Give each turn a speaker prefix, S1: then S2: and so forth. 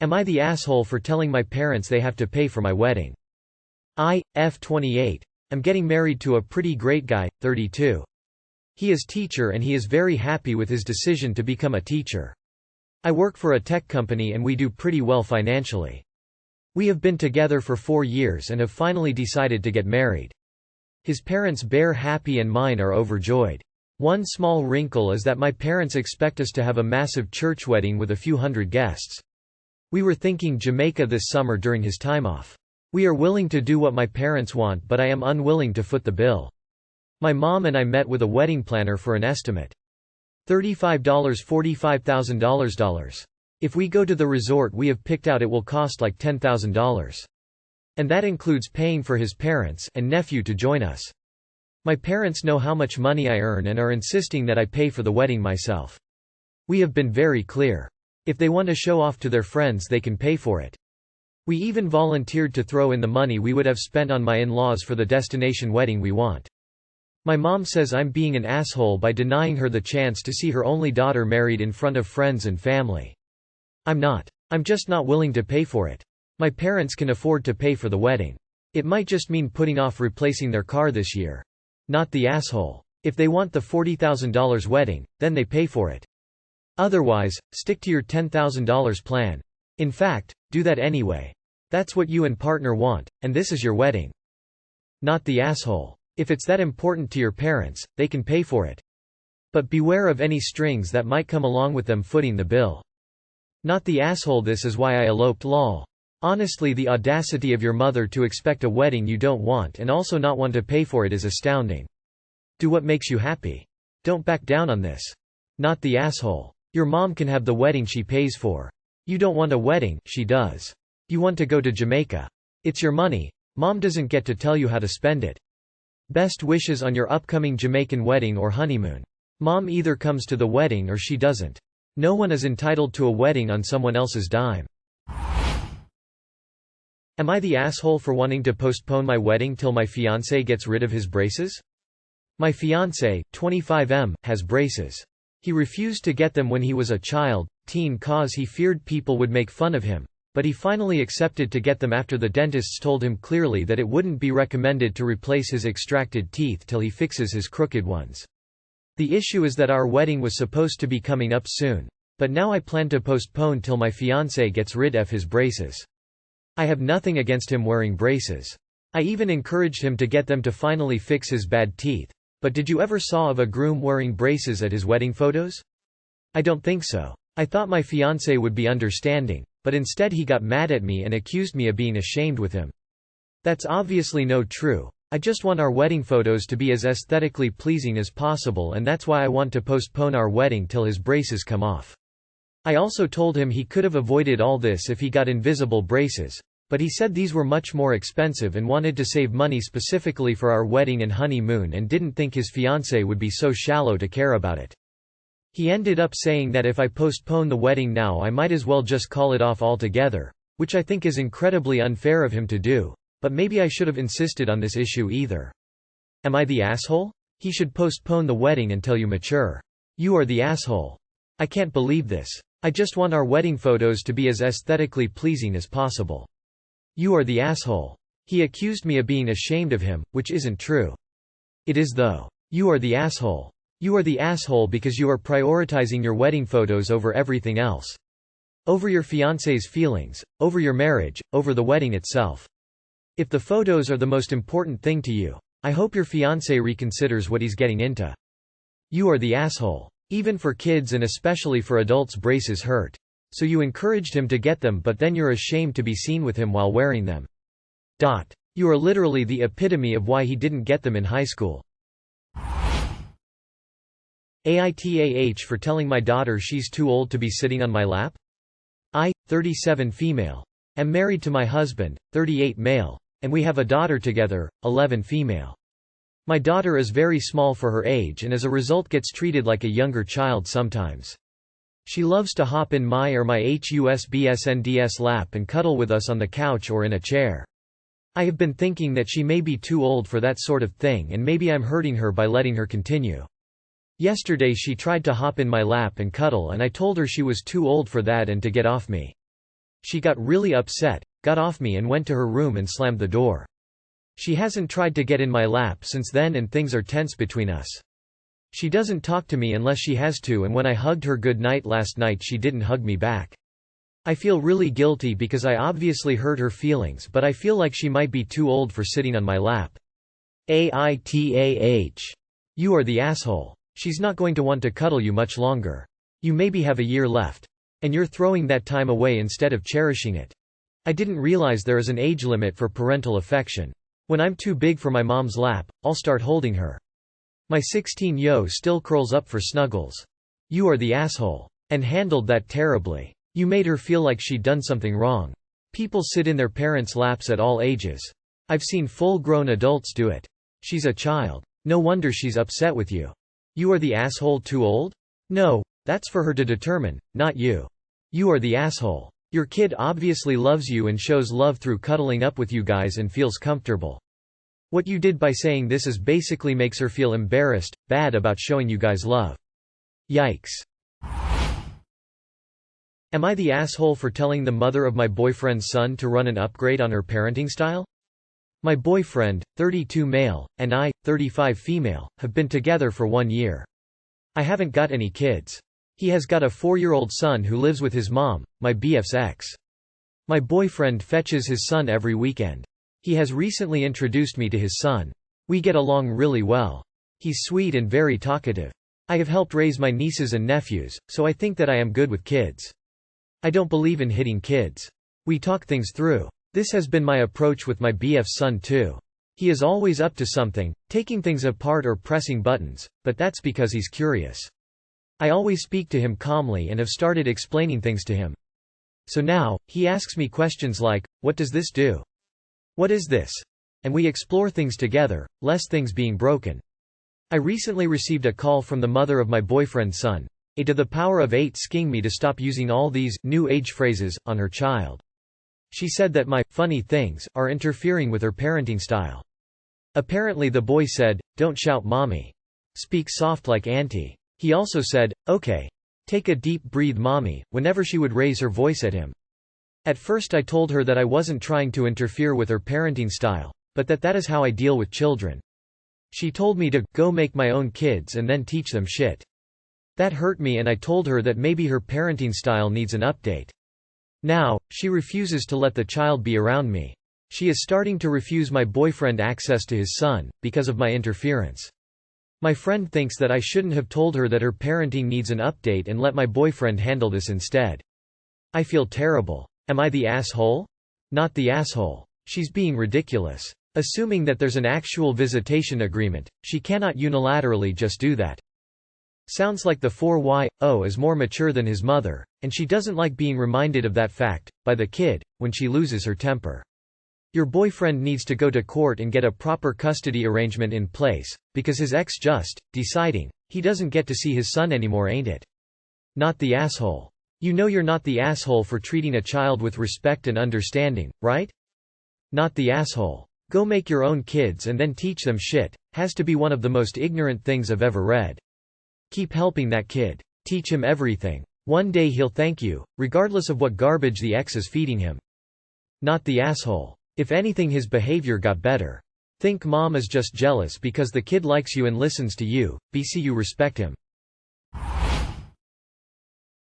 S1: Am I the asshole for telling my parents they have to pay for my wedding? F 28. I'm getting married to a pretty great guy, 32. He is teacher and he is very happy with his decision to become a teacher. I work for a tech company and we do pretty well financially. We have been together for 4 years and have finally decided to get married. His parents bear happy and mine are overjoyed. One small wrinkle is that my parents expect us to have a massive church wedding with a few hundred guests. We were thinking Jamaica this summer during his time off. We are willing to do what my parents want, but I am unwilling to foot the bill. My mom and I met with a wedding planner for an estimate. $35 $45,000. If we go to the resort we have picked out, it will cost like $10,000. And that includes paying for his parents and nephew to join us. My parents know how much money I earn and are insisting that I pay for the wedding myself. We have been very clear. If they want to show off to their friends they can pay for it. We even volunteered to throw in the money we would have spent on my in-laws for the destination wedding we want. My mom says I'm being an asshole by denying her the chance to see her only daughter married in front of friends and family. I'm not. I'm just not willing to pay for it. My parents can afford to pay for the wedding. It might just mean putting off replacing their car this year. Not the asshole. If they want the $40,000 wedding, then they pay for it. Otherwise, stick to your $10,000 plan. In fact, do that anyway. That's what you and partner want, and this is your wedding. Not the asshole. If it's that important to your parents, they can pay for it. But beware of any strings that might come along with them footing the bill. Not the asshole. This is why I eloped lol. Honestly, the audacity of your mother to expect a wedding you don't want and also not want to pay for it is astounding. Do what makes you happy. Don't back down on this. Not the asshole. Your mom can have the wedding she pays for. You don't want a wedding, she does. You want to go to Jamaica. It's your money. Mom doesn't get to tell you how to spend it. Best wishes on your upcoming Jamaican wedding or honeymoon. Mom either comes to the wedding or she doesn't. No one is entitled to a wedding on someone else's dime. Am I the asshole for wanting to postpone my wedding till my fiancé gets rid of his braces? My fiancé, 25M, has braces. He refused to get them when he was a teen cause he feared people would make fun of him, but he finally accepted to get them after the dentists told him clearly that it wouldn't be recommended to replace his extracted teeth till he fixes his crooked ones. The issue is that our wedding was supposed to be coming up soon, but now I plan to postpone till my fiancé gets rid of his braces. I have nothing against him wearing braces. I even encouraged him to get them to finally fix his bad teeth. But did you ever saw of a groom wearing braces at his wedding photos? I don't think so. I thought my fiancé would be understanding, but instead he got mad at me and accused me of being ashamed with him. That's obviously no true. I just want our wedding photos to be as aesthetically pleasing as possible, and that's why I want to postpone our wedding till his braces come off. I also told him he could have avoided all this if he got invisible braces. But he said these were much more expensive and wanted to save money specifically for our wedding and honeymoon and didn't think his fiancée would be so shallow to care about it. He ended up saying that if I postpone the wedding now I might as well just call it off altogether, which I think is incredibly unfair of him to do, but maybe I should have insisted on this issue either. Am I the asshole? He should postpone the wedding until you mature. You are the asshole. I can't believe this. I just want our wedding photos to be as aesthetically pleasing as possible. You are the asshole. He accused me of being ashamed of him, which isn't true. It is though. You are the asshole. You are the asshole because you are prioritizing your wedding photos over everything else. Over your fiancé's feelings, over your marriage, over the wedding itself. If the photos are the most important thing to you, I hope your fiancé reconsiders what he's getting into. You are the asshole. Even for kids and especially for adults, braces hurt. So you encouraged him to get them, but then you're ashamed to be seen with him while wearing them. You are literally the epitome of why he didn't get them in high school. AITA for telling my daughter she's too old to be sitting on my lap? 37 female. Am married to my husband, 38 male. And we have a daughter together, 11 female. My daughter is very small for her age and as a result gets treated like a younger child sometimes. She loves to hop in my or my husband's lap and cuddle with us on the couch or in a chair. I have been thinking that she may be too old for that sort of thing and maybe I'm hurting her by letting her continue. Yesterday she tried to hop in my lap and cuddle and I told her she was too old for that and to get off me. She got really upset, got off me and went to her room and slammed the door. She hasn't tried to get in my lap since then and things are tense between us. She doesn't talk to me unless she has to, and when I hugged her good night last night she didn't hug me back. I feel really guilty because I obviously hurt her feelings, but I feel like she might be too old for sitting on my lap. AITAH. You are the asshole. She's not going to want to cuddle you much longer. You maybe have a year left. And you're throwing that time away instead of cherishing it. I didn't realize there is an age limit for parental affection. When I'm too big for my mom's lap, I'll start holding her. My 16-yo still curls up for snuggles. You are the asshole. And handled that terribly. You made her feel like she'd done something wrong. People sit in their parents' laps at all ages. I've seen full-grown adults do it. She's a child. No wonder she's upset with you. You are the asshole too old? No, that's for her to determine, not you. You are the asshole. Your kid obviously loves you and shows love through cuddling up with you guys and feels comfortable. What you did by saying this is basically makes her feel embarrassed, bad about showing you guys love. Yikes. Am I the asshole for telling the mother of my boyfriend's son to run an upgrade on her parenting style? My boyfriend, 32 male, and I, 35 female, have been together for 1 year. I haven't got any kids. He has got a 4-year-old son who lives with his mom, my BF's ex. My boyfriend fetches his son every weekend. He has recently introduced me to his son. We get along really well. He's sweet and very talkative. I have helped raise my nieces and nephews, so I think that I am good with kids. I don't believe in hitting kids. We talk things through. This has been my approach with my BF's son too. He is always up to something, taking things apart or pressing buttons, but that's because he's curious. I always speak to him calmly and have started explaining things to him. So now, he asks me questions like, what does this do? What is this? And we explore things together, less things being broken. I recently received a call from the mother of my boyfriend's son, A to the power of 8 sking me to stop using all these new age phrases on her child. She said that my funny things are interfering with her parenting style. Apparently the boy said, don't shout mommy. Speak soft like auntie. He also said, okay. Take a deep breath mommy, whenever she would raise her voice at him. At first I told her that I wasn't trying to interfere with her parenting style, but that is how I deal with children. She told me to go make my own kids and then teach them shit. That hurt me and I told her that maybe her parenting style needs an update. Now, she refuses to let the child be around me. She is starting to refuse my boyfriend access to his son, because of my interference. My friend thinks that I shouldn't have told her that her parenting needs an update and let my boyfriend handle this instead. I feel terrible. Am I the asshole? Not the asshole. She's being ridiculous. Assuming that there's an actual visitation agreement, she cannot unilaterally just do that. Sounds like the 4YO is more mature than his mother, and she doesn't like being reminded of that fact, by the kid, when she loses her temper. Your boyfriend needs to go to court and get a proper custody arrangement in place, because his ex just deciding he doesn't get to see his son anymore, ain't it? Not the asshole. You know you're not the asshole for treating a child with respect and understanding, right? Not the asshole. Go make your own kids and then teach them shit, has to be one of the most ignorant things I've ever read. Keep helping that kid. Teach him everything. One day he'll thank you, regardless of what garbage the ex is feeding him. Not the asshole. If anything, his behavior got better. Think mom is just jealous because the kid likes you and listens to you, BC you respect him.